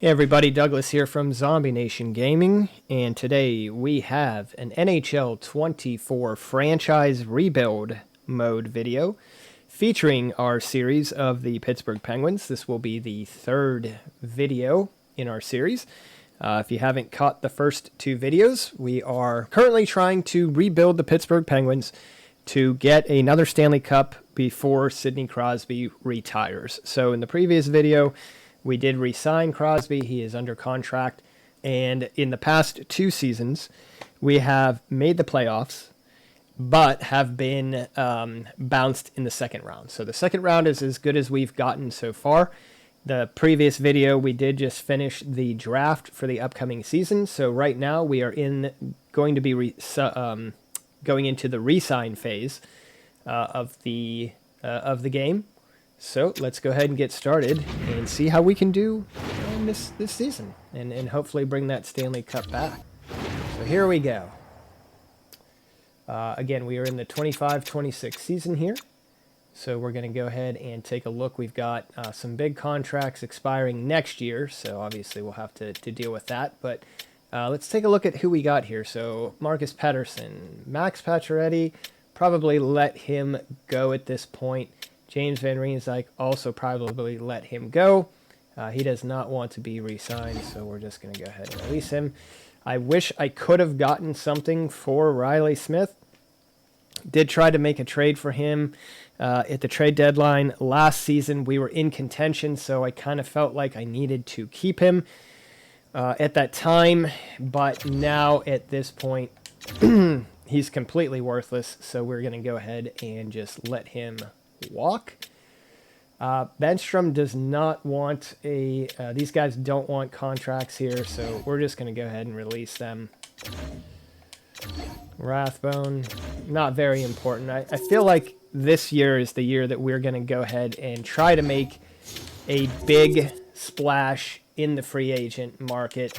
Hey everybody, Douglas here from Zombie Nation Gaming, and today we have an NHL24 franchise rebuild mode video featuring our series of the Pittsburgh Penguins. This will be the third video in our series. If you haven't caught the first two videos, we are currently trying to rebuild the Pittsburgh Penguins to get another Stanley Cup before Sidney Crosby retires. So in the previous video, we did re-sign Crosby. He is under contract. And in the past two seasons, we have made the playoffs, but have been bounced in the second round. So the second round is as good as we've gotten so far. The previous video, we did just finish the draft for the upcoming season. So right now, we are going to be going into the re-sign phase of the game. So let's go ahead and get started and see how we can do this season and hopefully bring that Stanley Cup back. So here we go. Again, we are in the 25-26 season here. So we're going to go ahead and take a look. We've got some big contracts expiring next year, so obviously we'll have to deal with that. But let's take a look at who we got here. So Marcus Pettersson, Max Pacioretty, probably let him go at this point. James Van Riemsdyk also probably let him go. He does not want to be re-signed, so we're just going to go ahead and release him. I wish I could have gotten something for Riley Smith. Did try to make a trade for him at the trade deadline last season. We were in contention, so I kind of felt like I needed to keep him at that time. But now at this point, he's completely worthless, so we're going to go ahead and just let him walk. Benstrom does not want these guys don't want contracts here, so we're just going to go ahead and release them. Rathbone, not very important. I feel like this year is the year that we're going to go ahead and try to make a big splash in the free agent market.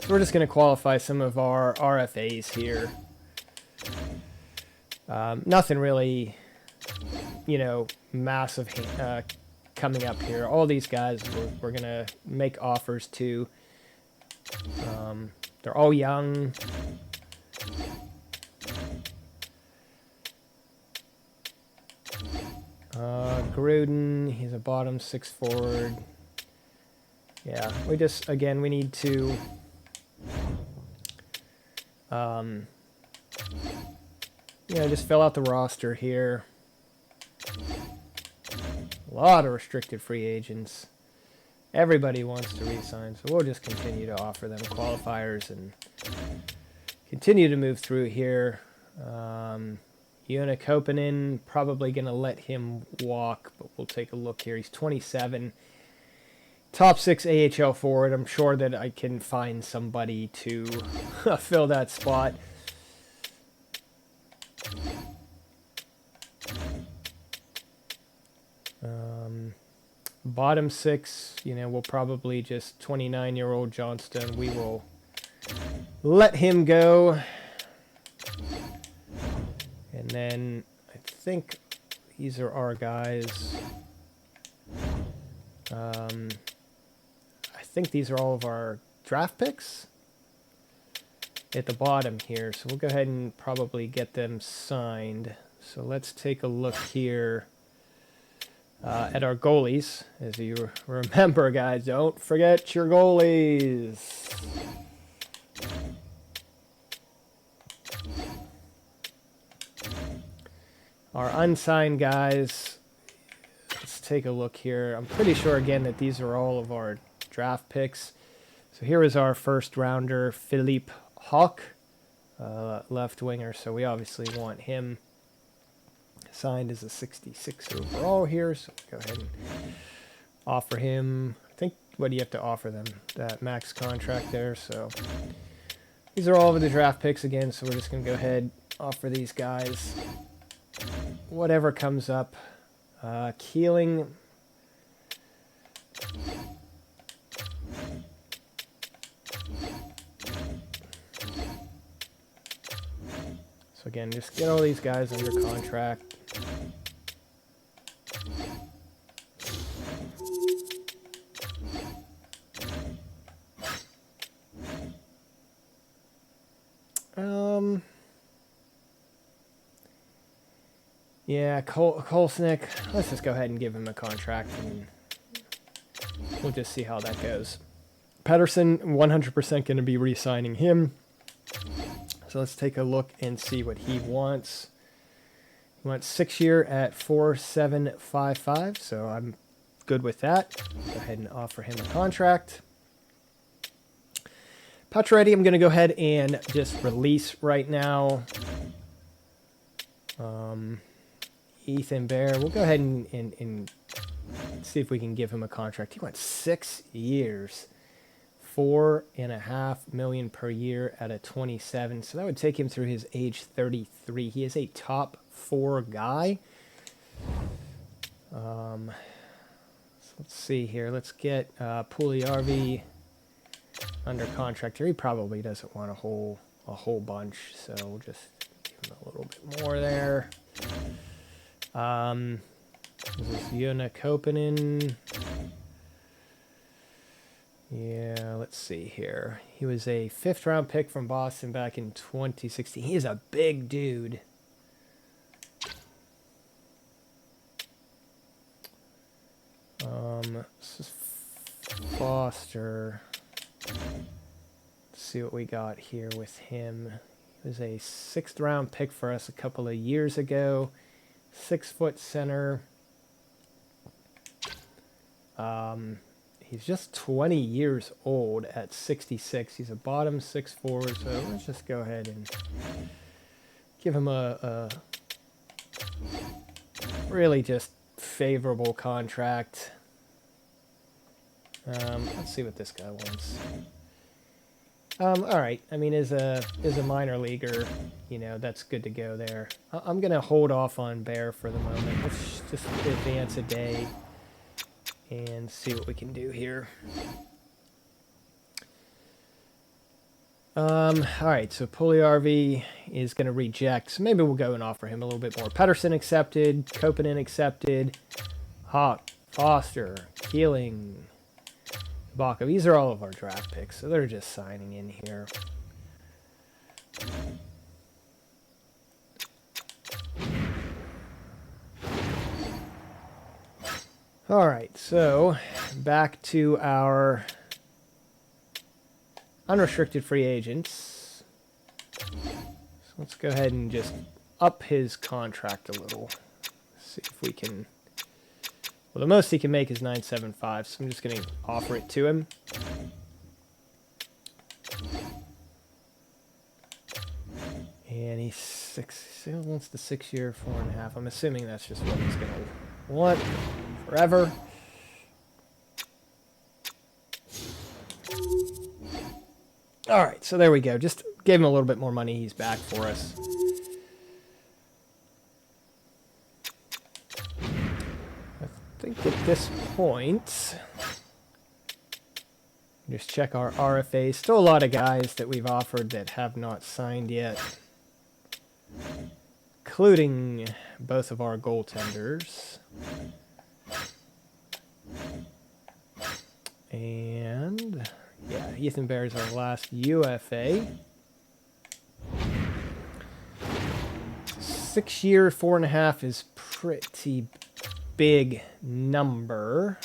So we're just going to qualify some of our RFAs here. Nothing really, massive coming up here. All these guys we're going to make offers to. They're all young. Gruden, he's a bottom six forward. Yeah, we need to just fill out the roster here. A lot of restricted free agents. Everybody wants to re-sign, so we'll just continue to offer them qualifiers and continue to move through here. Joona Koppanen, probably going to let him walk, but we'll take a look here. He's 27. Top 6 AHL forward. I'm sure that I can find somebody to fill that spot. Bottom 6, we'll probably just 29-year-old Johnston. We will let him go. And then I think these are our guys. I think these are all of our draft picks at the bottom here. So we'll go ahead and probably get them signed. So let's take a look here at our goalies. As you remember, guys, don't forget your goalies. Our unsigned guys, let's take a look here. I'm pretty sure, again, that these are all of our draft picks. So here is our first rounder, Philippe Hawk, left winger. So we obviously want him signed as a 66 overall here. So go ahead and offer him, I think, what do you have to offer them? That max contract there. So these are all of the draft picks again. So we're just going to go ahead, offer these guys whatever comes up. Keeling. So again, just get all these guys under contract. Yeah, Kolsnik, let's just go ahead and give him a contract, and we'll just see how that goes. Pettersson, 100% going to be re-signing him. So let's take a look and see what he wants. He wants 6 year at $4,755, so I'm good with that. Go ahead and offer him a contract. Pacioretty, I'm going to go ahead and just release right now. Ethan Bear, we'll go ahead and see if we can give him a contract. He wants 6 years, $4.5 million per year at a 27. So that would take him through his age 33. He is a top 4 guy. So let's see here. Let's get Puljujärvi under contract here. He probably doesn't want a whole bunch, so we'll just give him a little bit more there. This is Joona Koppanen. Yeah, let's see here. He was a 5th round pick from Boston back in 2016. He is a big dude. This is Foster. Let's see what we got here with him. He was a 6th round pick for us a couple of years ago. 6-foot center. He's just 20 years old at 66. He's a bottom 6 forward, so let's just go ahead and give him a really just favorable contract. Let's see what this guy wants. All right. I mean, as a minor leaguer, you know, that's good to go there. I'm gonna hold off on Bear for the moment. Let's just advance a day and see what we can do here. All right. So Puljujärvi is gonna reject. So maybe we'll go and offer him a little bit more. Pettersson accepted. Koppanen accepted. Hawk, Foster, Keeling, Baca. These are all of our draft picks, so they're just signing in here. All right, so back to our unrestricted free agents. So let's go ahead and just up his contract a little. See if we can... Well, the most he can make is $975, so I'm just going to offer it to him. And he wants the 6 year, 4.5. I'm assuming that's just what he's going to want forever. All right, so there we go. Just gave him a little bit more money. He's back for us. I think at this point, just check our RFAs. Still a lot of guys that we've offered that have not signed yet, including both of our goaltenders. And yeah, Ethan Bear is our last UFA. 6 year, 4.5 is pretty big number.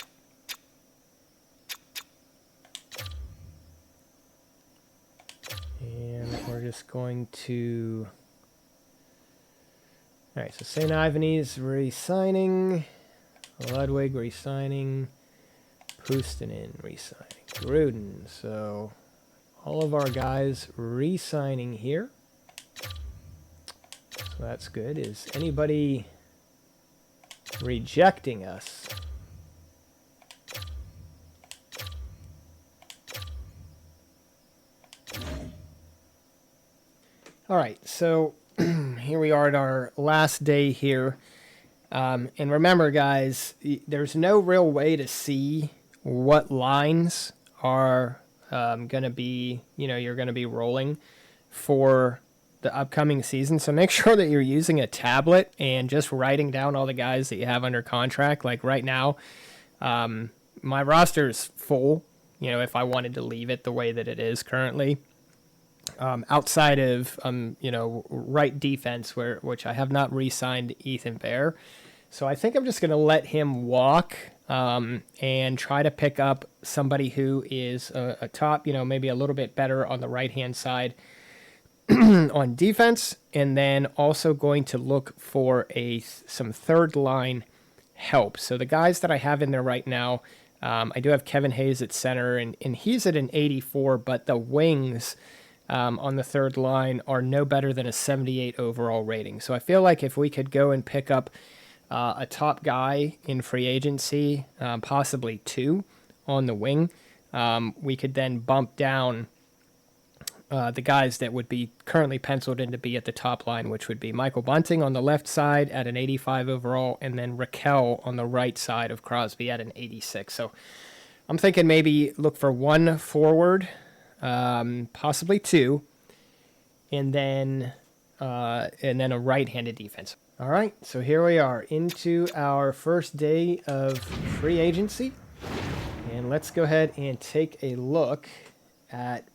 And we're just going to... All right, so St. Ivan's re-signing. Ludwig re-signing. Puustinen re-signing. Gruden. So all of our guys re-signing here. So that's good. Is anybody rejecting us? All right, so here we are at our last day here. And remember, guys, there's no real way to see what lines are going to be, you're going to be rolling for the upcoming season. So make sure that you're using a tablet and just writing down all the guys that you have under contract. Like right now, my roster is full, if I wanted to leave it the way that it is currently. outside of right defense, which I have not re-signed Ethan Bear. So I think I'm just going to let him walk and try to pick up somebody who is a top, maybe a little bit better on the right-hand side on defense, and then also going to look for some third-line help. So the guys that I have in there right now, I do have Kevin Hayes at center, and he's at an 84, but the wings on the third line are no better than a 78 overall rating. So I feel like if we could go and pick up a top guy in free agency, possibly two on the wing, we could then bump down the guys that would be currently penciled in to be at the top line, which would be Michael Bunting on the left side at an 85 overall, and then Raquel on the right side of Crosby at an 86. So I'm thinking maybe look for one forward, possibly two, and then a right-handed defense. All right, so here we are into our first day of free agency, and let's go ahead and take a look at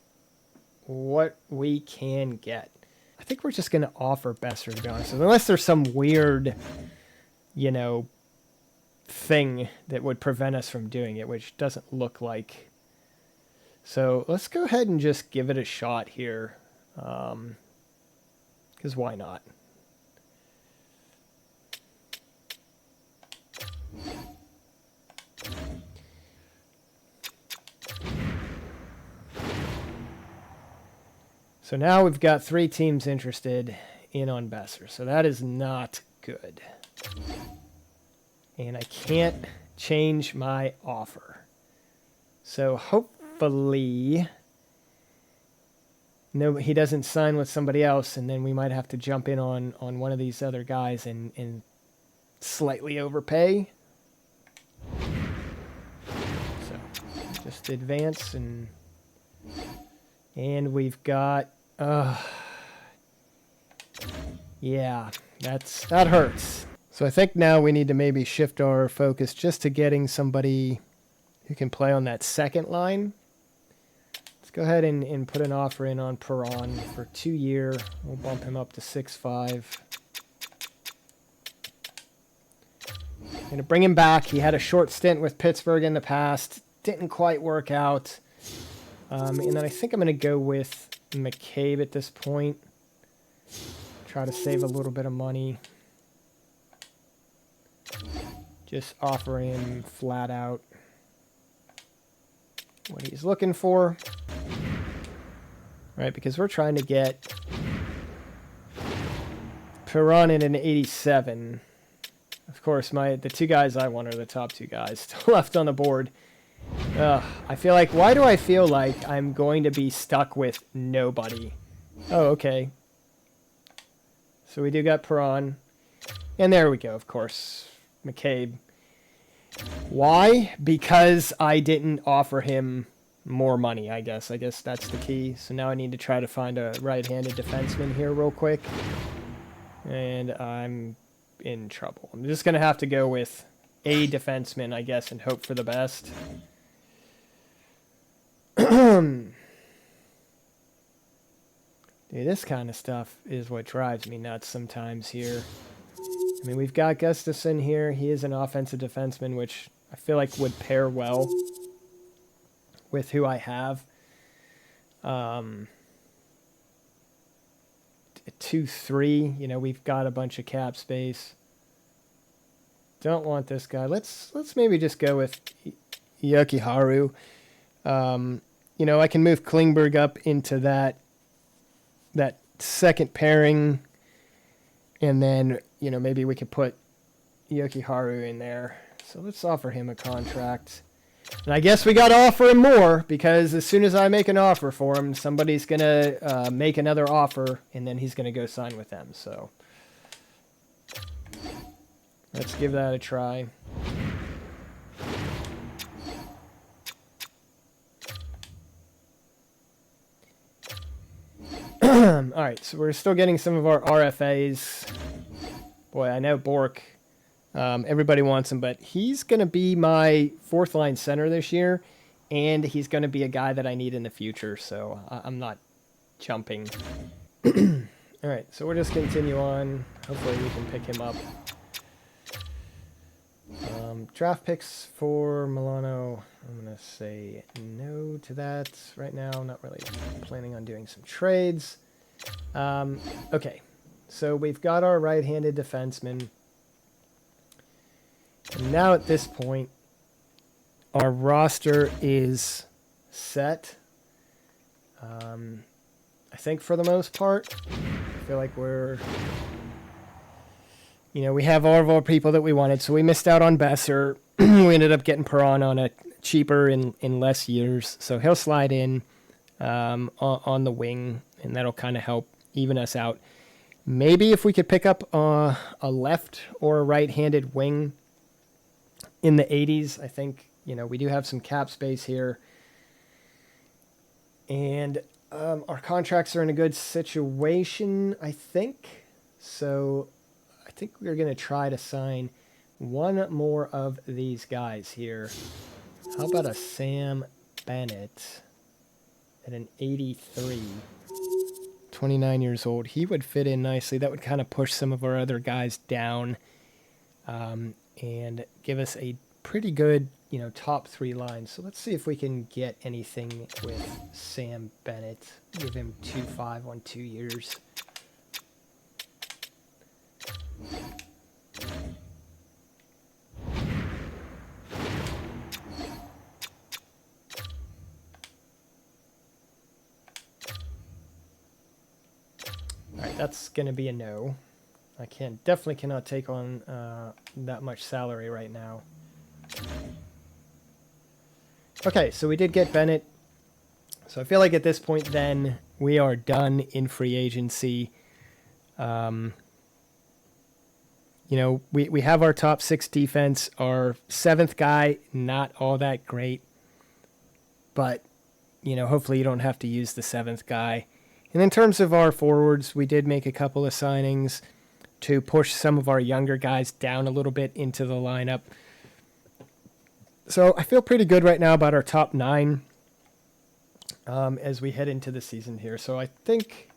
what we can get. I think we're just going to offer Besser, to be honest, unless there's some weird, thing that would prevent us from doing it, which doesn't look like. So let's go ahead and just give it a shot here, because why not? So now we've got 3 teams interested in on Besser. So that is not good. And I can't change my offer. So hopefully he doesn't sign with somebody else, and then we might have to jump in on one of these other guys and slightly overpay. So just advance, and we've got yeah, that hurts. So I think now we need to maybe shift our focus just to getting somebody who can play on that second line. Let's go ahead and put an offer in on Perron for 2 year. We'll bump him up to 6.5. Going to bring him back. He had a short stint with Pittsburgh in the past. Didn't quite work out. And then I think I'm going to go with McCabe at this point. Try to save a little bit of money. Just offer him flat out what he's looking for. Right, because we're trying to get Perron at an 87. Of course, the 2 guys I want are the top 2 guys still left on the board. I feel like, why do I feel like I'm going to be stuck with nobody? Oh, okay. So we do got Perron. And there we go, of course. McCabe. Why? Because I didn't offer him more money, I guess. I guess that's the key. So now I need to try to find a right-handed defenseman here real quick. And I'm in trouble. I'm just going to have to go with a defenseman, I guess, and hope for the best. Dude, this kind of stuff is what drives me nuts sometimes here. I mean, we've got Gustafsson here. He is an offensive defenseman, which I feel like would pair well with who I have. 2-3. We've got a bunch of cap space. Don't want this guy. Let's maybe just go with Yokiharu. I can move Klingberg up into that second pairing, and then maybe we could put Yokiharu in there. So let's offer him a contract. And I guess we got to offer him more, because as soon as I make an offer for him, somebody's going to make another offer, and then he's going to go sign with them. So let's give that a try. All right, so we're still getting some of our RFAs. Boy, I know Bork. Everybody wants him, but he's going to be my 4th line center this year, and he's going to be a guy that I need in the future, so I'm not jumping. Alright, so we'll just continue on. Hopefully we can pick him up. Draft picks for Milano. I'm going to say no to that right now. I'm not really planning on doing some trades. Okay, so we've got our right-handed defenseman. And now at this point, our roster is set. I think for the most part, I feel like we're, we have all of our people that we wanted. So we missed out on Besser. We ended up getting Perron on a cheaper in less years. So he'll slide in on the wing, and that'll kind of help even us out. Maybe if we could pick up a left or a right-handed wing in the 80s, I think, we do have some cap space here. And our contracts are in a good situation, I think. So I think we're going to try to sign one more of these guys here. How about a Sam Bennett at an 83? 29 years old. He would fit in nicely. That would kind of push some of our other guys down and give us a pretty good, top three lines. So let's see if we can get anything with Sam Bennett. Give him 2.5 on 2 years. Alright, that's going to be a no. I definitely cannot take on that much salary right now. Okay, so we did get Bennett. So I feel like at this point then we are done in free agency. We have our top 6 defense. Our 7th guy, not all that great. But, hopefully you don't have to use the 7th guy. And in terms of our forwards, we did make a couple of signings to push some of our younger guys down a little bit into the lineup. So I feel pretty good right now about our top 9 as we head into the season here. So I think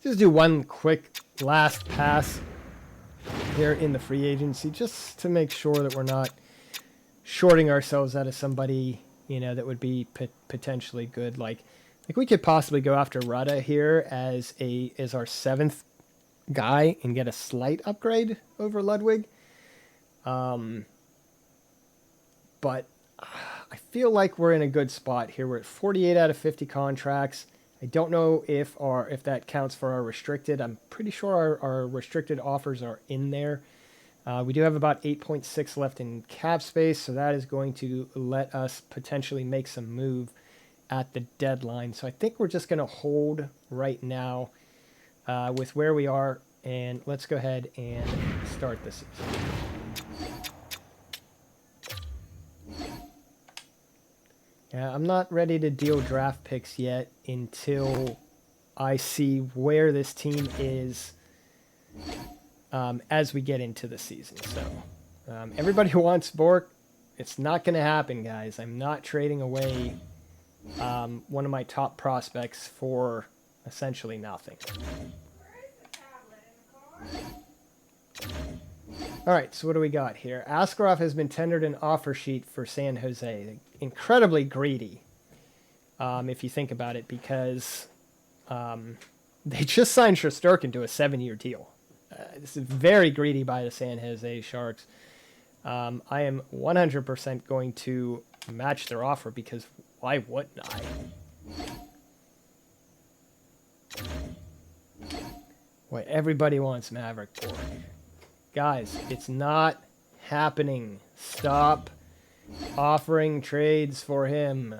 just do one quick last pass here in the free agency just to make sure that we're not shorting ourselves out of somebody, that would be potentially good. Like we could possibly go after Rudda here as our 7th guy and get a slight upgrade over Ludwig. But I feel like we're in a good spot here. We're at 48 out of 50 contracts. I don't know if that counts for our restricted. I'm pretty sure our restricted offers are in there. We do have about 8.6 left in cap space, so that is going to let us potentially make some move at the deadline. So I think we're just going to hold right now with where we are, and let's go ahead and start the season. Yeah, I'm not ready to deal draft picks yet until I see where this team is as we get into the season. So everybody who wants Bork, it's not going to happen, guys. I'm not trading away one of my top prospects for essentially nothing. All right, so what do we got here? Askarov has been tendered an offer sheet for San Jose. Incredibly greedy, if you think about it, because they just signed Shesterkin to a 7-year deal. This is very greedy by the San Jose Sharks. I am 100% going to match their offer because why wouldn't I? Boy, everybody wants Maverick Bork. Guys, it's not happening. Stop offering trades for him.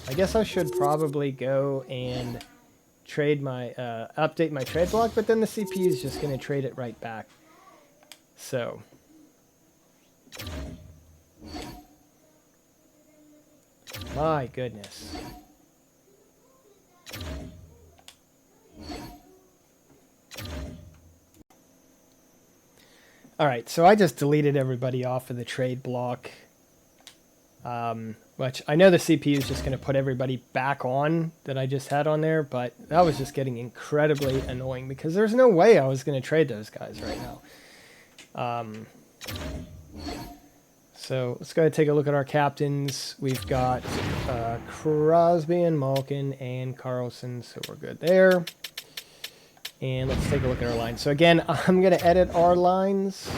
I guess I should probably go and trade my update my trade block, but then the CPU is just going to trade it right back. So my goodness. All right, so I just deleted everybody off of the trade block. which I know the CPU is just going to put everybody back on that I just had on there, but that was just getting incredibly annoying because there's no way I was going to trade those guys right now. So let's go ahead and take a look at our captains. We've got Crosby and Malkin and Carlson, so we're good there. And let's take a look at our lines. So again, I'm going to edit our lines,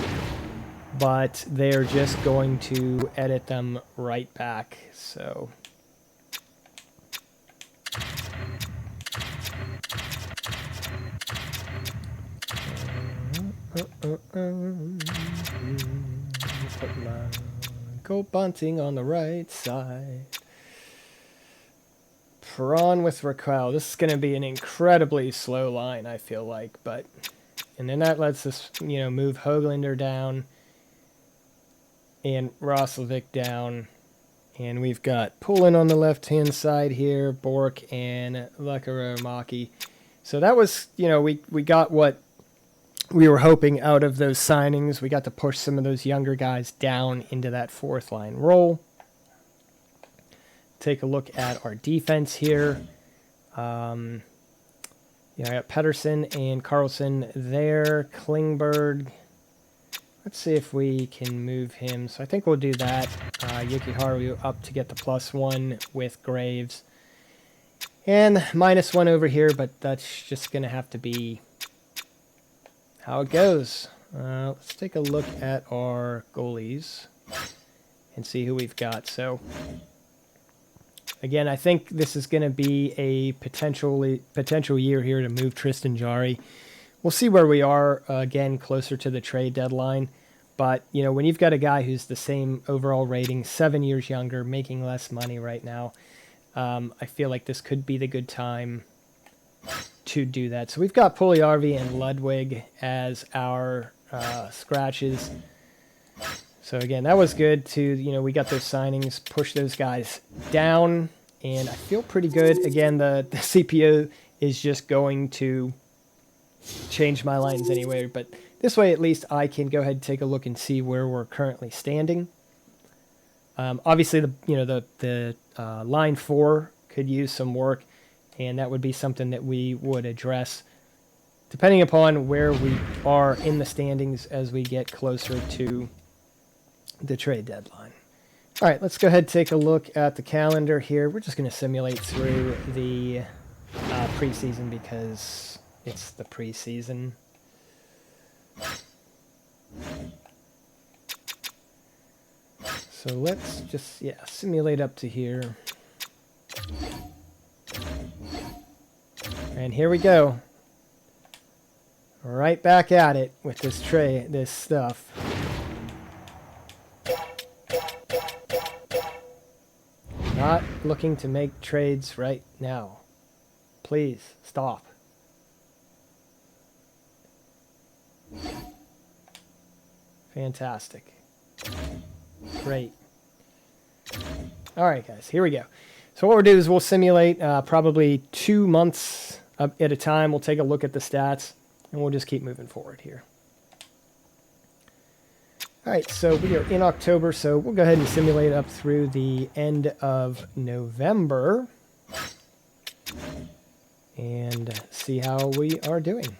but they're just going to edit them right back. So put my gold bunting on the right side. Prawn with Raquel. This is going to be an incredibly slow line, I feel like, but and then that lets us, you know, move Höglander down and Roslovic down, and we've got Poulin on the left-hand side here, Bork and Lekaramaki. So that was, you know, we got what we were hoping out of those signings. We got to push some of those younger guys down into that fourth line role. Take a look at our defense here. I got Pettersson and Carlson there. Klingberg. Let's see if we can move him. So I think we'll do that. Yukiharu up to get the +1 with Graves. And -1 over here, but that's just going to have to be how it goes. Let's take a look at our goalies and see who we've got. So again, I think this is going to be a potential year here to move Tristan Jarry. We'll see where we are, again, closer to the trade deadline. But, you know, when you've got a guy who's the same overall rating, 7 years younger, making less money right now, I feel like this could be the good time to do that. So we've got Puljujärvi and Ludwig as our scratches. So again, that was good to, you know, we got those signings, push those guys down, and I feel pretty good. Again, the CPU is just going to change my lines anyway, but this way at least I can go ahead and take a look and see where we're currently standing. Obviously, the line 4 could use some work, and that would be something that we would address depending upon where we are in the standings as we get closer to the trade deadline. All right, let's go ahead and take a look at the calendar here. We're just going to simulate through the preseason because it's the preseason. So let's just, simulate up to here. And here we go. Right back at it with this stuff. Not looking to make trades right now. Please, stop. Fantastic. Great. All right, guys, here we go. So what we'll do is we'll simulate probably 2 months at a time. We'll take a look at the stats, and we'll just keep moving forward here. All right, so we are in October, so we'll go ahead and simulate up through the end of November and see how we are doing.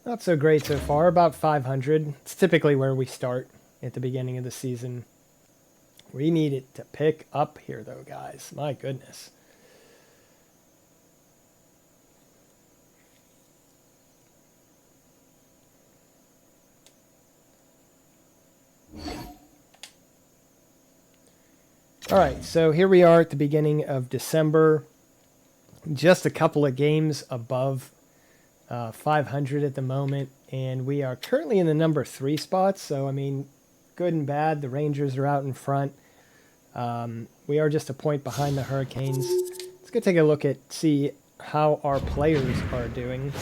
Not so great so far, about 500. It's typically where we start at the beginning of the season. We need it to pick up here, though, guys. My goodness. All right, so here we are at the beginning of December. Just a couple of games above 500 at the moment, and we are currently in the number 3 spots. So, I mean, good and bad. The Rangers are out in front. We are just a point behind the Hurricanes. Let's go take a look at see how our players are doing.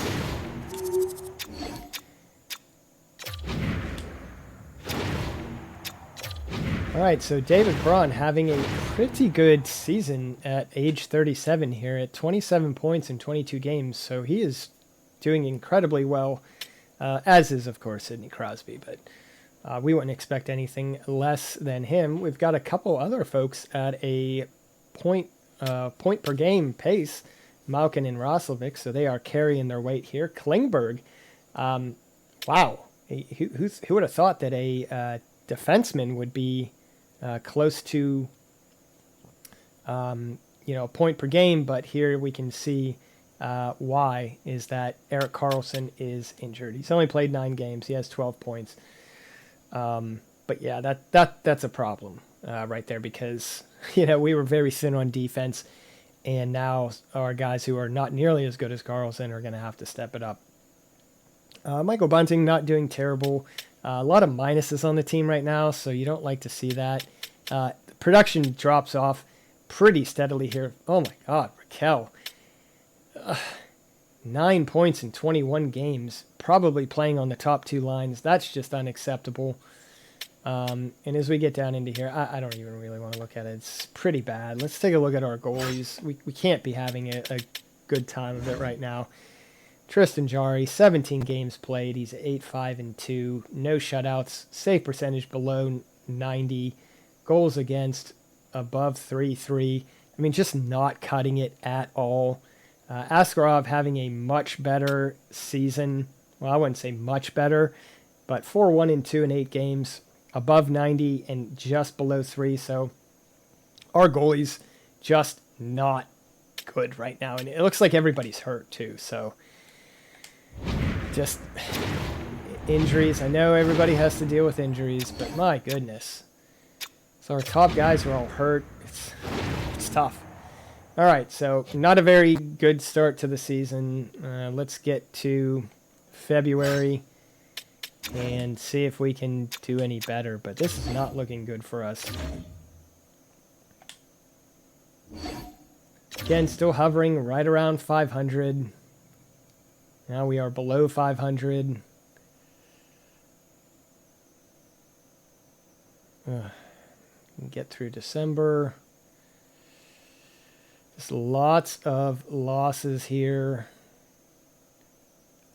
All right, so David Perron having a pretty good season at age 37 here at 27 points in 22 games. So he is doing incredibly well, as is, of course, Sidney Crosby. But we wouldn't expect anything less than him. We've got a couple other folks at a point per game pace, Malkin and Roslovic, so they are carrying their weight here. Klingberg, wow, who would have thought that a defenseman would be close to a point per game, but here we can see why is that Erik Karlsson is injured. He's only played 9 games. He has 12 points. But yeah, that's a problem right there because we were very thin on defense, and now our guys who are not nearly as good as Karlsson are going to have to step it up. Michael Bunting not doing terrible. A lot of minuses on the team right now, so you don't like to see that. Production drops off pretty steadily here. Oh my God, Raquel. 9 points in 21 games, probably playing on the top 2 lines. That's just unacceptable. And as we get down into here, I don't even really want to look at it. It's pretty bad. Let's take a look at our goalies. We can't be having a good time of it right now. Tristan Jarry, 17 games played. He's 8-5-2. No shutouts. Save percentage below 90. Goals against above 3-3. I mean, just not cutting it at all. Askarov having a much better season. Well, I wouldn't say much better, but 4-1-2 in 8 games. Above 90 and just below 3. So our goalie's just not good right now. And it looks like everybody's hurt too. So just injuries. I know everybody has to deal with injuries, but my goodness. So our top guys are all hurt. It's tough. All right, so not a very good start to the season. Let's get to February and see if we can do any better, but this is not looking good for us. Again, still hovering right around 500. Now we are below 500. Get through December. Just lots of losses here.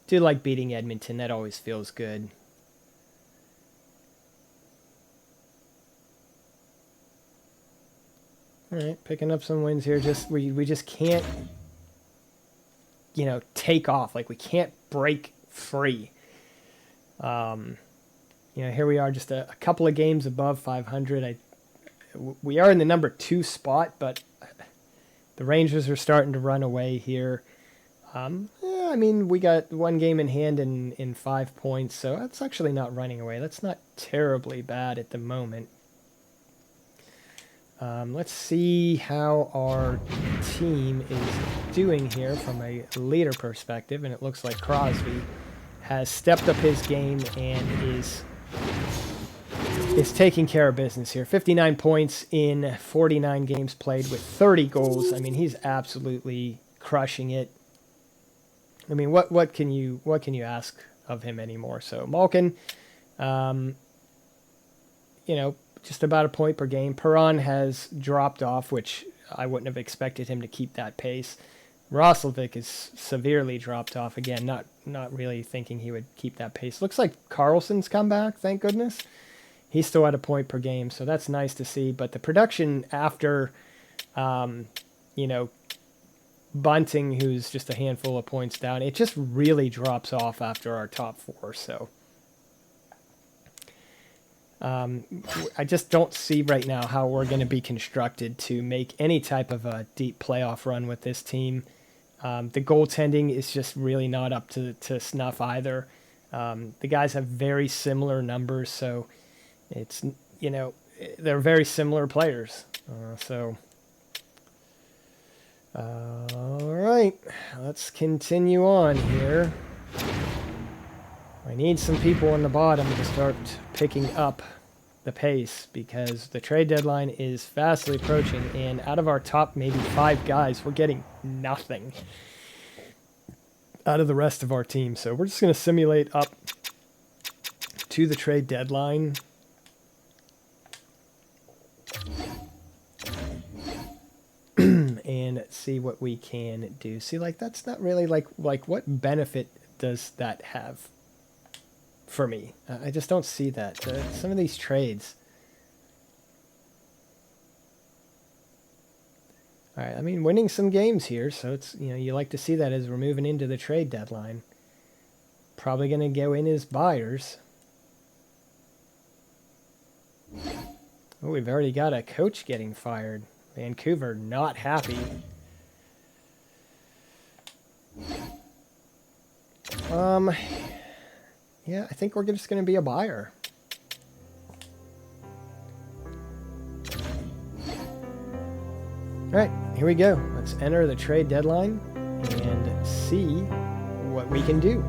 Do like beating Edmonton. That always feels good. All right, picking up some wins here. We just can't, take off. Like we can't break free. Here we are, just a couple of games above 500. We are in the number 2 spot, but the Rangers are starting to run away here. We got 1 game in hand in 5 points, so that's actually not running away. That's not terribly bad at the moment. Let's see how our team is doing here from a leader perspective, and it looks like Crosby has stepped up his game and is taking care of business here. 59 points in 49 games played with 30 goals. I mean, he's absolutely crushing it. I mean, what can you ask of him anymore? So Malkin, just about a point per game. Perron has dropped off, which I wouldn't have expected him to keep that pace. Roslovic is severely dropped off again. Not really thinking he would keep that pace. Looks like Karlsson's come back. Thank goodness. He's still at a point per game, so that's nice to see. But the production after, Bunting, who's just a handful of points down, it just really drops off after our top 4. So I just don't see right now how we're going to be constructed to make any type of a deep playoff run with this team. The goaltending is just really not up to snuff either. The guys have very similar numbers, so it's, they're very similar players. All right, let's continue on here. I need some people on the bottom to start picking up the pace because the trade deadline is fastly approaching, and out of our top maybe 5 guys, we're getting nothing out of the rest of our team. So we're just going to simulate up to the trade deadline. see what we can do. See, like, that's not really like what benefit does that have for me? I just don't see that. Some of these trades. All right, I mean, winning some games here, so it's, you know, you like to see that as we're moving into the trade deadline. Probably going to go in as buyers. Oh, we've already got a coach getting fired. Vancouver not happy. Yeah, I think we're just going to be a buyer. All right, here we go. Let's enter the trade deadline and see what we can do.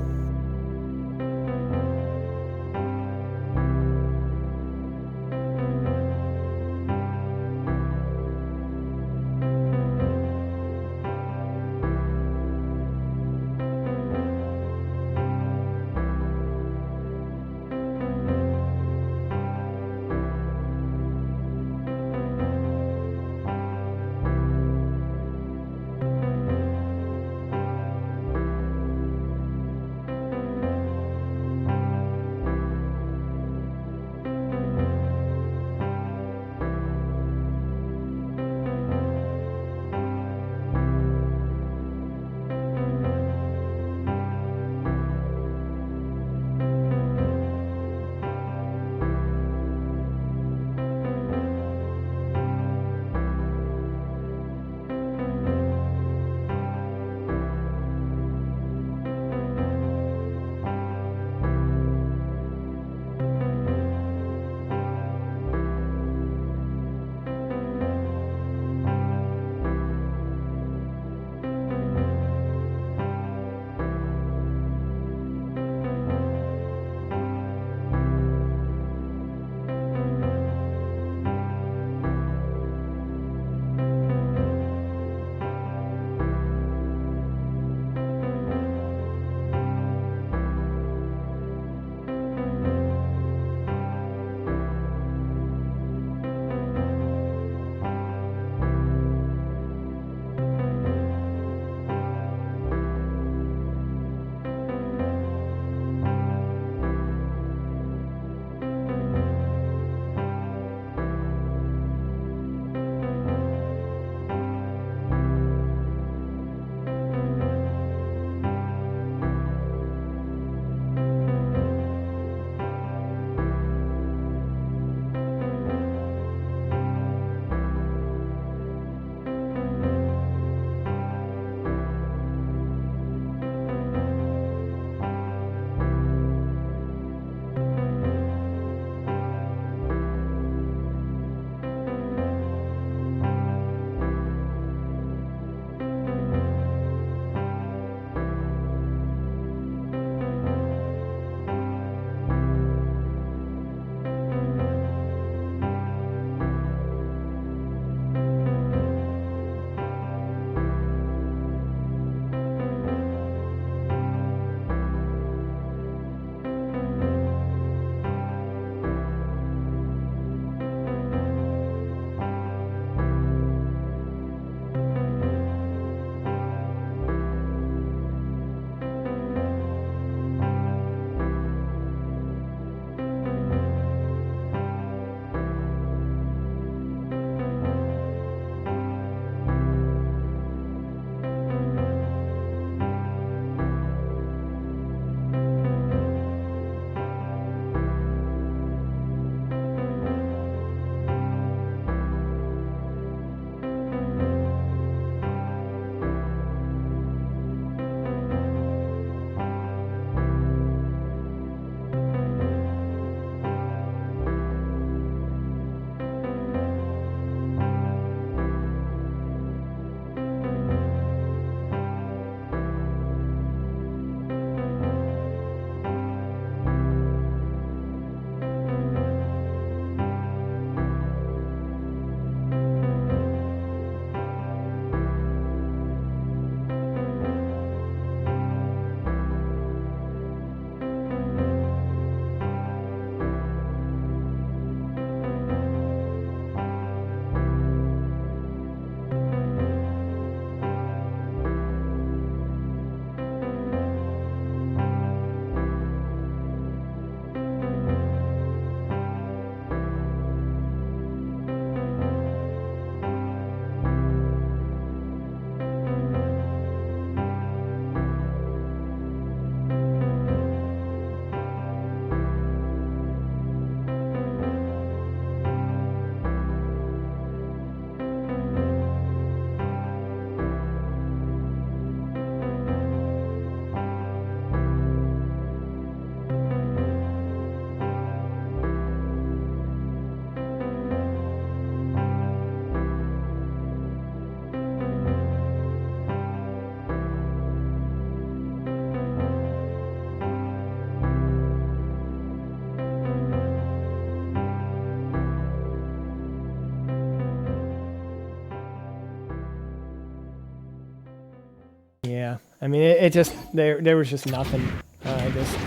I mean, it just, there was just nothing. Just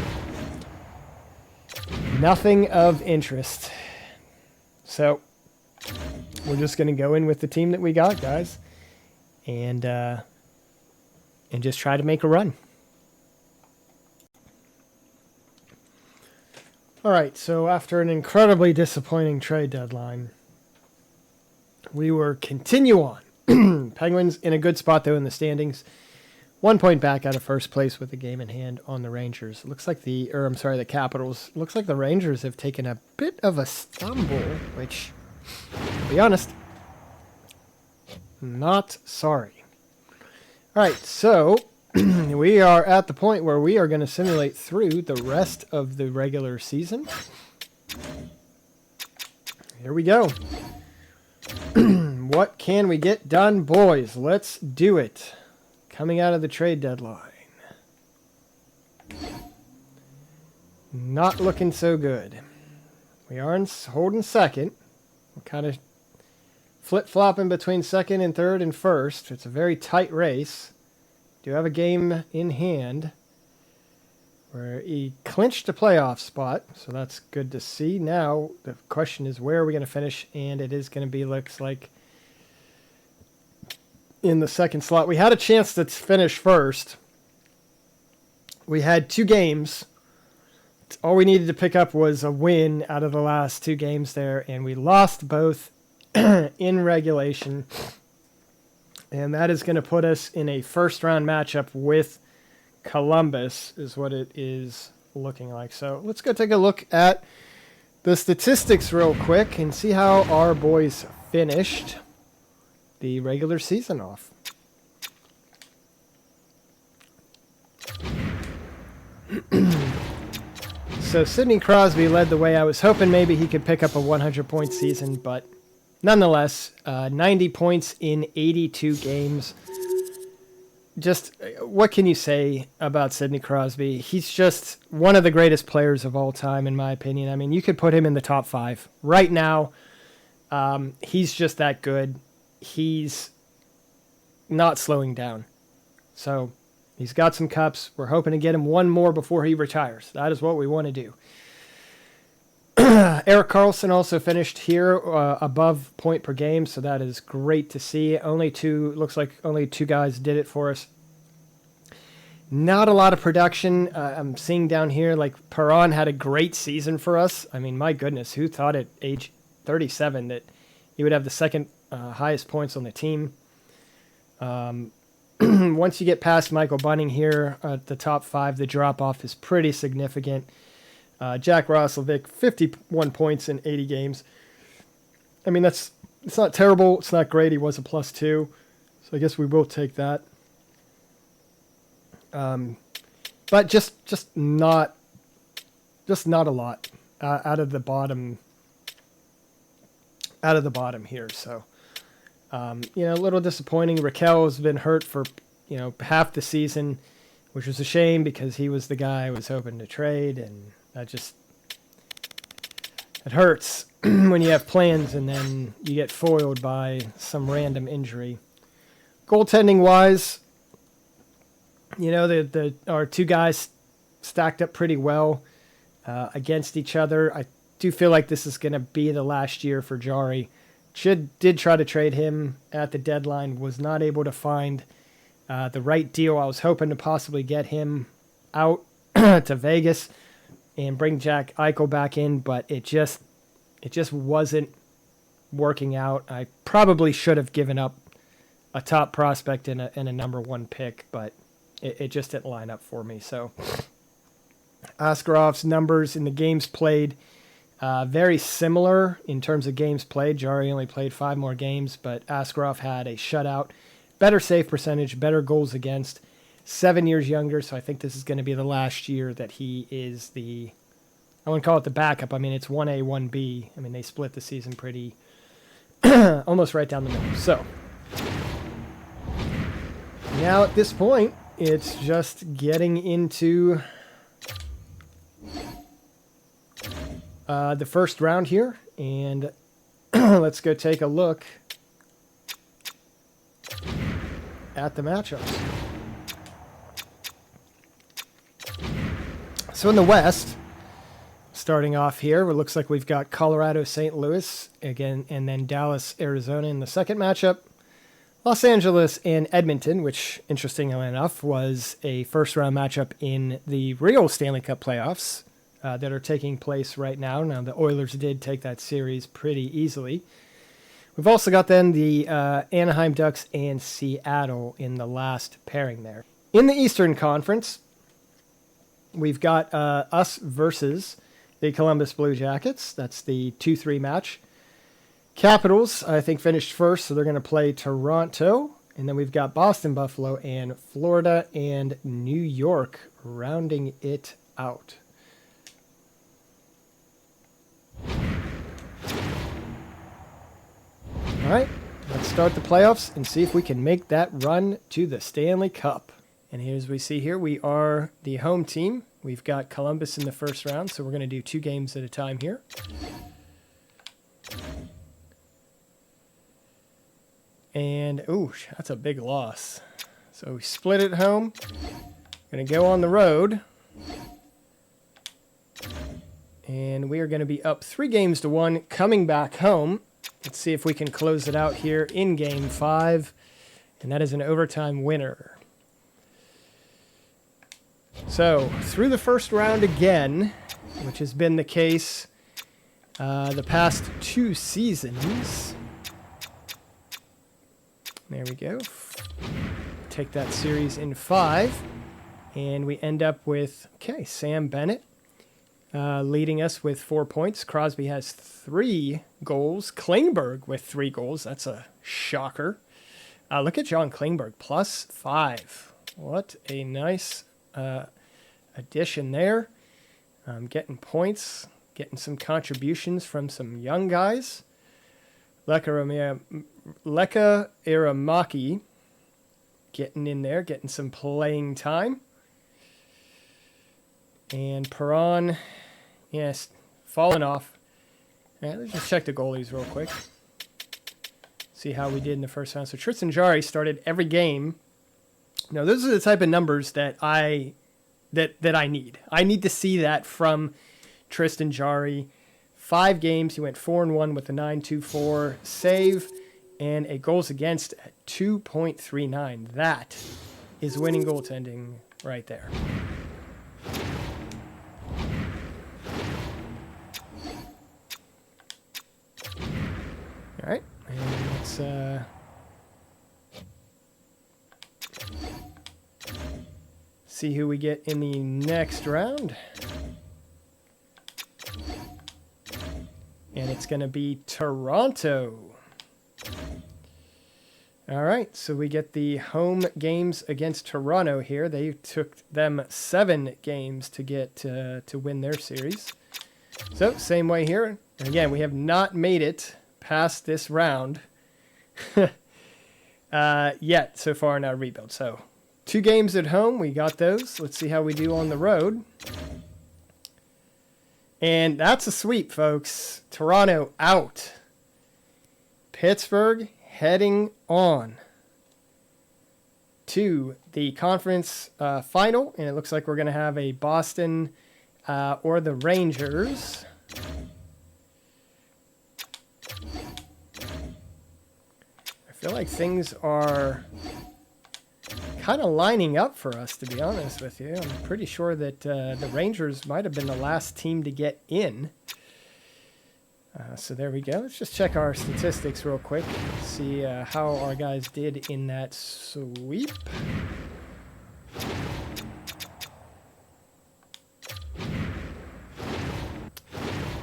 nothing of interest. So, we're just going to go in with the team that we got, guys. And just try to make a run. All right, so after an incredibly disappointing trade deadline, we will continue on. Penguins in a good spot, though, in the standings. 1 point back out of first place with the game in hand on the Rangers. Looks like the Capitals. Looks like the Rangers have taken a bit of a stumble, which, to be honest, not sorry. All right, so we are at the point where we are going to simulate through the rest of the regular season. Here we go. What can we get done, boys? Let's do it. Coming out of the trade deadline. Not looking so good. We are holding second. We're kind of flip-flopping between second and third and first. It's a very tight race. Do have a game in hand where he clinched a playoff spot, so that's good to see. Now, the question is, where are we going to finish? And it is going to be, looks like, in the second slot. We had a chance to finish first. We had 2 games. All we needed to pick up was a win out of the last 2 games there, and we lost both in regulation. And that is going to put us in a first-round matchup with Columbus, is what it is looking like. So let's go take a look at the statistics real quick and see how our boys finished the regular season off. So Sidney Crosby led the way. I was hoping maybe he could pick up a 100-point season, but nonetheless, 90 points in 82 games. Just, what can you say about Sidney Crosby? He's just one of the greatest players of all time, in my opinion. I mean, you could put him in the top 5. Right now, he's just that good. He's not slowing down. So, he's got some cups. We're hoping to get him one more before he retires. That is what we want to do. Erik Karlsson also finished here above point per game, so that is great to see. Looks like only 2 guys did it for us. Not a lot of production. I'm seeing down here, like, Perron had a great season for us. I mean, my goodness, who thought at age 37 that he would have the second highest points on the team? Once you get past Michael Bunting here at the top 5, the drop-off is pretty significant. Jack Roslovic, 51 points in 80 games. I mean, it's not terrible. It's not great. He was a +2, so I guess we will take that. But just not a lot out of the bottom here. So, a little disappointing. Raquel has been hurt for half the season, which was a shame because he was the guy I was hoping to trade, and it hurts when you have plans and then you get foiled by some random injury. Goaltending wise, our 2 guys stacked up pretty well against each other. I do feel like this is going to be the last year for Jari. Did try to trade him at the deadline, was not able to find the right deal. I was hoping to possibly get him out to Vegas and bring Jack Eichel back in, but it just wasn't working out. I probably should have given up a top prospect and a number 1 pick, but it just didn't line up for me. So Askarov's numbers in the games played very similar in terms of games played. Jari only played 5 more games, but Askarov had a shutout, better save percentage, better goals against. 7 years younger, so I think this is going to be the last year that he is I wouldn't call it the backup. I mean, it's 1A, 1B. I mean, they split the season pretty, almost right down the middle. So, now at this point, it's just getting into the first round here, and let's go take a look at the matchups. So in the West, starting off here, it looks like we've got Colorado, St. Louis again, and then Dallas, Arizona in the second matchup. Los Angeles and Edmonton, which, interestingly enough, was a first-round matchup in the real Stanley Cup playoffs that are taking place right now. Now, the Oilers did take that series pretty easily. We've also got then the Anaheim Ducks and Seattle in the last pairing there. In the Eastern Conference, we've got us versus the Columbus Blue Jackets. That's the 2-3 match. Capitals, I think, finished first, so they're going to play Toronto. And then we've got Boston, Buffalo, and Florida and New York rounding it out. All right, let's start the playoffs and see if we can make that run to the Stanley Cup. And as we see here, we are the home team. We've got Columbus in the first round, so we're going to do 2 games at a time here. And, ooh, that's a big loss. So we split at home. Going to go on the road. And we are going to be up 3-1 coming back home. Let's see if we can close it out here in Game 5. And that is an overtime winner. So, through the first round again, which has been the case the past 2 seasons. There we go. Take that series in 5. And we end up with, okay, Sam Bennett leading us with 4 points. Crosby has 3 goals. Klingberg with 3 goals. That's a shocker. Look at John Klingberg, +5. What a nice addition there. Getting points, getting some contributions from some young guys. Lekka Iramaki getting in there, getting some playing time. And Perron, yes, falling off. All right, let's just check the goalies real quick. See how we did in the first round. So Tristan Jarry started every game. Now, those are the type of numbers that I need. I need to see that from Tristan Jarry. 5 games, he went 4-1 with a 9.24 save and a goals against at 2.39. That is winning goaltending right there. All right, and let's see who we get in the next round. And it's going to be Toronto. All right, so we get the home games against Toronto here. They took them 7 games to get to win their series. So, same way here. And again, we have not made it past this round yet so far in our rebuild. So, 2 games at home, we got those. Let's see how we do on the road. And that's a sweep, folks. Toronto out. Pittsburgh heading on to the conference final. And it looks like we're going to have a Boston or the Rangers. I feel like things are kind of lining up for us, to be honest with you. I'm pretty sure that the Rangers might have been the last team to get in. So there we go. Let's just check our statistics real quick. See how our guys did in that sweep.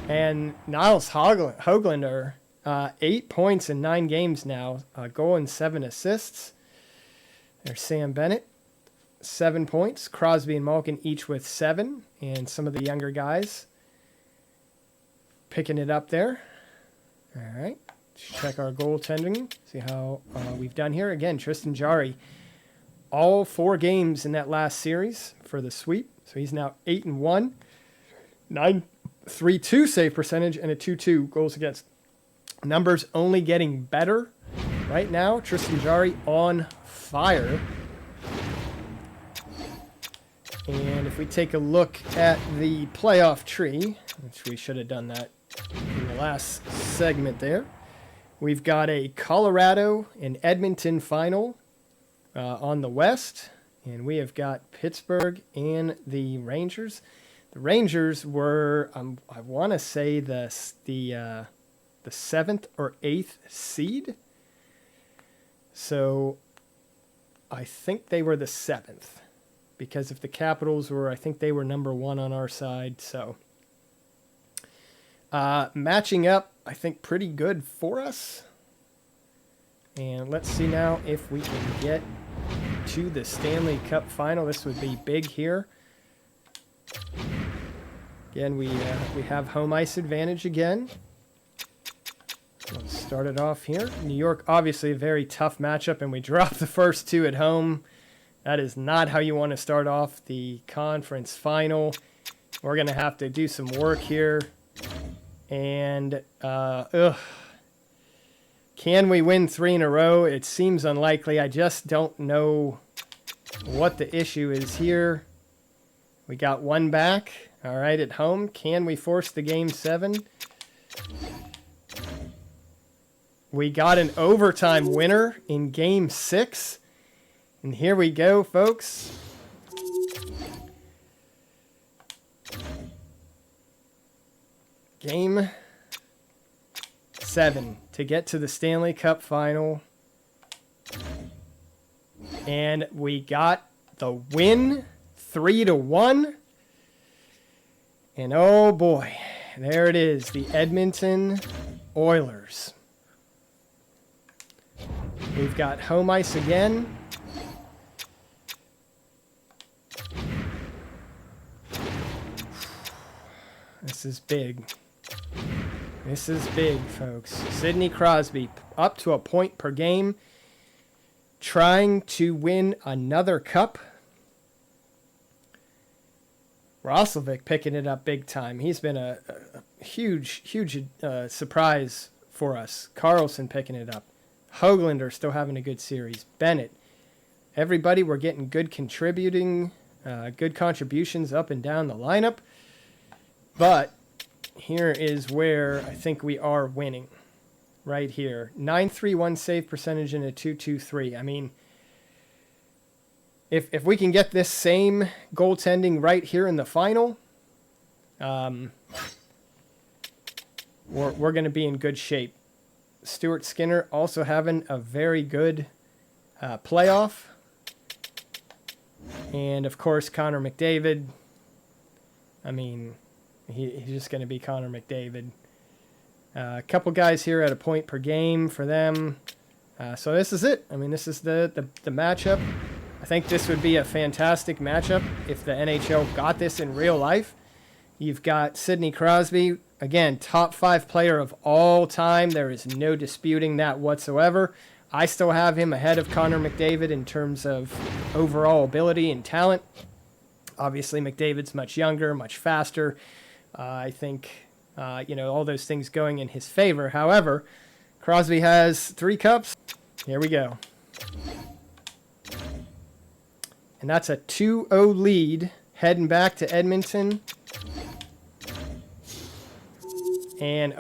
And Niles Höglander, 8 points in 9 games now. A goal and 7 assists. There's Sam Bennett, 7 points. Crosby and Malkin each with 7. And some of the younger guys picking it up there. All right. Let's check our goaltending. See how we've done here. Again, Tristan Jarry, all 4 games in that last series for the sweep. So he's now 8-1. 9.32 save percentage and a 2.2 goals against. Numbers only getting better right now. Tristan Jarry on fire. And if we take a look at the playoff tree, which we should have done that in the last segment there, we've got a Colorado and Edmonton final on the West, and we have got Pittsburgh and the Rangers. The Rangers were, I want to say, the 7th or 8th seed. So I think they were the 7th. Because if the Capitals were, I think they were number 1 on our side. So matching up, I think, pretty good for us. And let's see now if we can get to the Stanley Cup final. This would be big here. Again, we have home ice advantage again. Let's start it off here. New York, obviously a very tough matchup, and we dropped the first 2 at home. That is not how you want to start off the conference final. We're going to have to do some work here. And, can we win 3 in a row? It seems unlikely. I just don't know what the issue is here. We got 1 back. All right, at home. Can we force the game 7? We got an overtime winner in game 6. And here we go, folks. Game 7 to get to the Stanley Cup final. And we got the win, 3-1. And oh boy, there it is, the Edmonton Oilers. We've got home ice again. This is big. This is big, folks. Sidney Crosby up to a point per game, trying to win another cup. Roslovic picking it up big time. He's been a huge surprise for us. Carlson picking it up. Höglander still having a good series. Bennett. Everybody, we're getting good good contributions up and down the lineup. But here is where I think we are winning. Right here. 931 save percentage and a 223. I mean, if we can get this same goaltending right here in the final, we're going to be in good shape. Stuart Skinner also having a very good playoff. And, of course, Connor McDavid. I mean, he's just going to be Connor McDavid. A couple guys here at a point per game for them. So this is it. I mean, this is the matchup. I think this would be a fantastic matchup if the NHL got this in real life. You've got Sidney Crosby, again, top 5 player of all time. There is no disputing that whatsoever. I still have him ahead of Connor McDavid in terms of overall ability and talent. Obviously, McDavid's much younger, much faster. I think, all those things going in his favor. However, Crosby has 3 cups. Here we go. And that's a 2-0 lead heading back to Edmonton. And,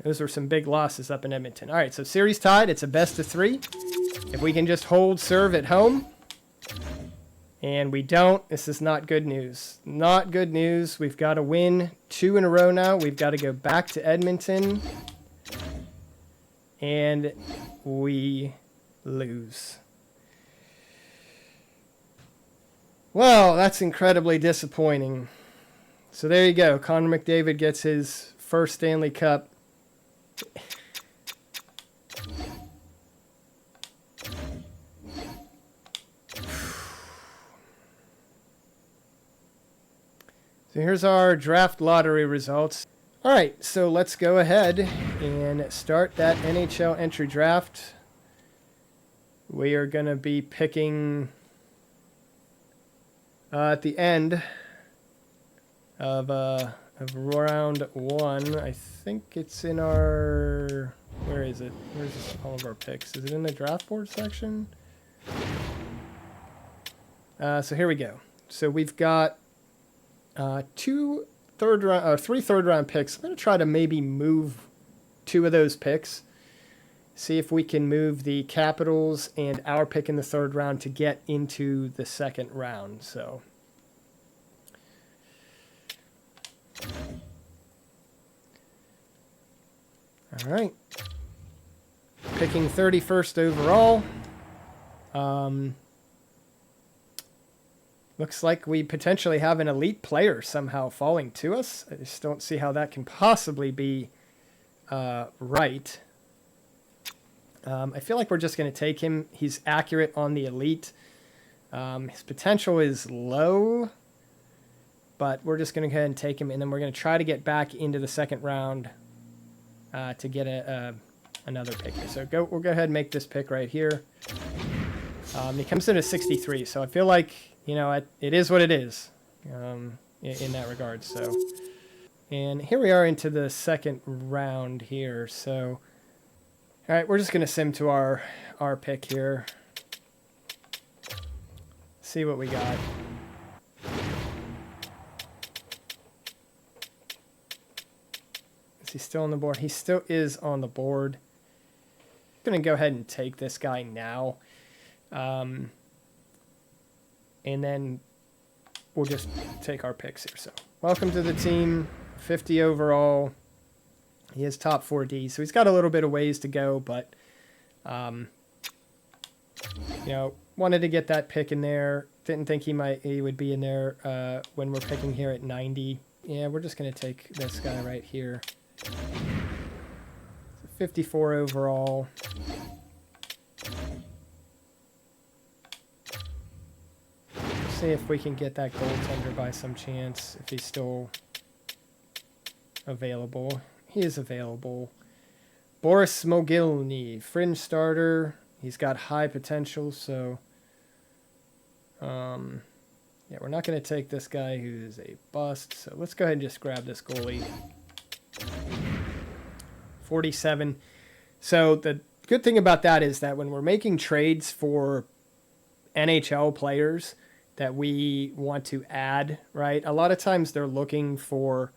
those were some big losses up in Edmonton. All right, so series tied. It's a best of 3. If we can just hold serve at home, and we don't, this is not good news. Not good news. We've got to win 2 in a row now. We've got to go back to Edmonton. And we lose. Well, that's incredibly disappointing. So there you go. Connor McDavid gets his first Stanley Cup. So here's our draft lottery results. All right, so let's go ahead and start that NHL entry draft. We are going to be picking at the end of round 1. I think it's in our... Where is it? Where's all of our picks? Is it in the draft board section? So here we go. So we've got three third round picks. I'm going to try to maybe move 2 of those picks. See if we can move the Capitals and our pick in the 3rd round to get into the 2nd round. So, all right. Picking 31st overall. Looks like we potentially have an elite player somehow falling to us. I just don't see how that can possibly be right. I feel like we're just going to take him. He's accurate on the elite. His potential is low, but we're just going to go ahead and take him, and then we're going to try to get back into the 2nd round to get another pick here. So we'll go ahead and make this pick right here. He comes in at 63, so I feel like, you know, it is what it is in that regard. So, and here we are into the 2nd round here. So, all right, we're just going to sim to our pick here. See what we got. Is he still on the board? He still is on the board. I'm going to go ahead and take this guy now. And then we'll just take our picks here. So, welcome to the team. 50 overall. He is top 4D, so he's got a little bit of ways to go, but, you know, wanted to get that pick in there. Didn't think he would be in there when we're picking here at 90. Yeah, we're just going to take this guy right here. So 54 overall. See if we can get that goaltender by some chance, if he's still available. He is available. Boris Mogilny, fringe starter. He's got high potential, so yeah, we're not going to take this guy who's a bust. So let's go ahead and just grab this goalie. 47. So the good thing about that is that when we're making trades for NHL players that we want to add, right? A lot of times they're looking for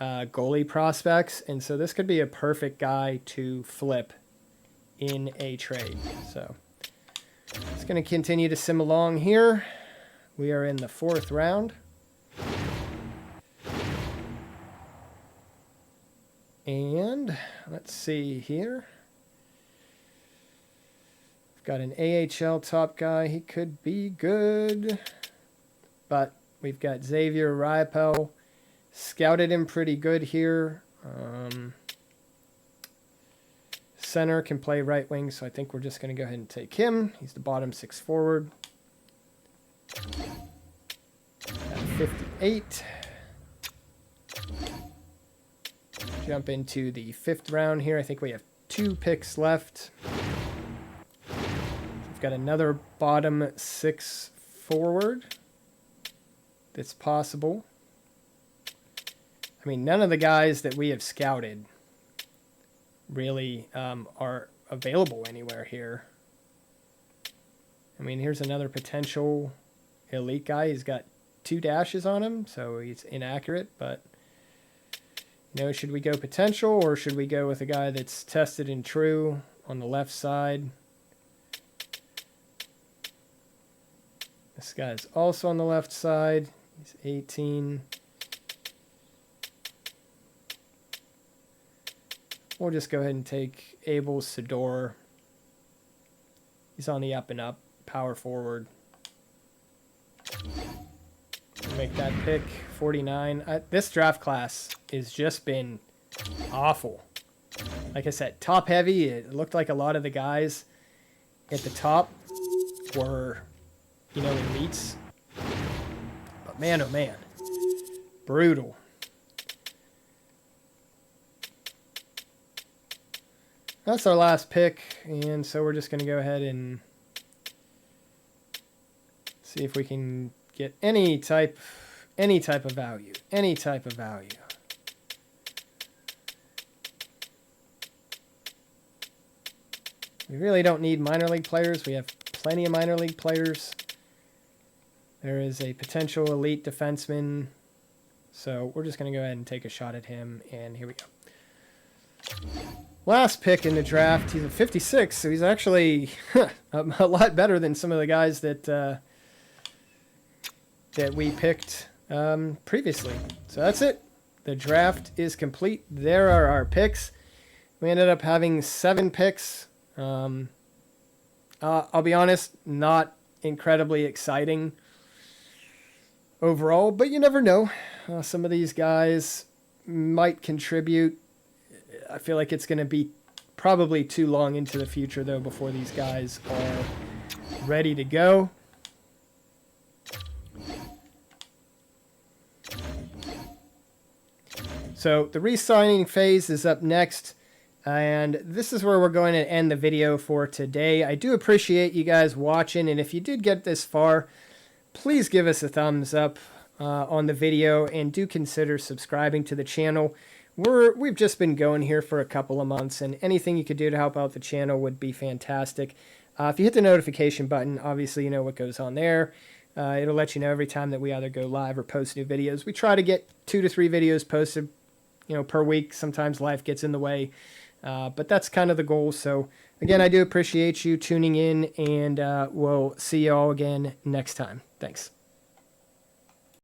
goalie prospects, and so this could be a perfect guy to flip in a trade. So it's going to continue to sim along here. We are in the 4th round. And let's see here. We've got an AHL top guy. He could be good. But we've got Xavier Riepel. Scouted him pretty good here. Center can play right wing, so I think we're just going to go ahead and take him. He's the bottom 6 forward. At 58. Jump into the 5th round here. I think we have 2 picks left. We've got another bottom 6 forward that's possible. I mean, none of the guys that we have scouted really are available anywhere here. I mean, here's another potential elite guy. He's got 2 dashes on him, so he's inaccurate. But, you know, should we go potential or should we go with a guy that's tested and true on the left side? This guy's also on the left side. He's 18. We'll just go ahead and take Abel Sador. He's on the up and up, power forward. Make that pick, 49. This draft class has just been awful. Like I said, top heavy. It looked like a lot of the guys at the top were, you know, elites. But man, oh man, brutal. That's our last pick, and so we're just going to go ahead and see if we can get any type of value. Any type of value. We really don't need minor league players. We have plenty of minor league players. There is a potential elite defenseman So we're just going to go ahead and take a shot at him, and here we go. Last pick in the draft, he's a 56, so he's actually a lot better than some of the guys that that we picked previously. So that's it. The draft is complete. There are our picks. We ended up having 7 picks. I'll be honest, not incredibly exciting overall, but you never know. Some of these guys might contribute. I feel like it's going to be probably too long into the future, though, before these guys are ready to go. So the re-signing phase is up next, and this is where we're going to end the video for today. I do appreciate you guys watching, and if you did get this far, please give us a thumbs up on the video, and do consider subscribing to the channel. We've just been going here for a couple of months, and anything you could do to help out the channel would be fantastic. If you hit the notification button, obviously you know what goes on there. It'll let you know every time that we either go live or post new videos. We try to get 2 to 3 videos posted, per week. Sometimes life gets in the way, but that's kind of the goal. So again, I do appreciate you tuning in, and we'll see you all again next time. Thanks.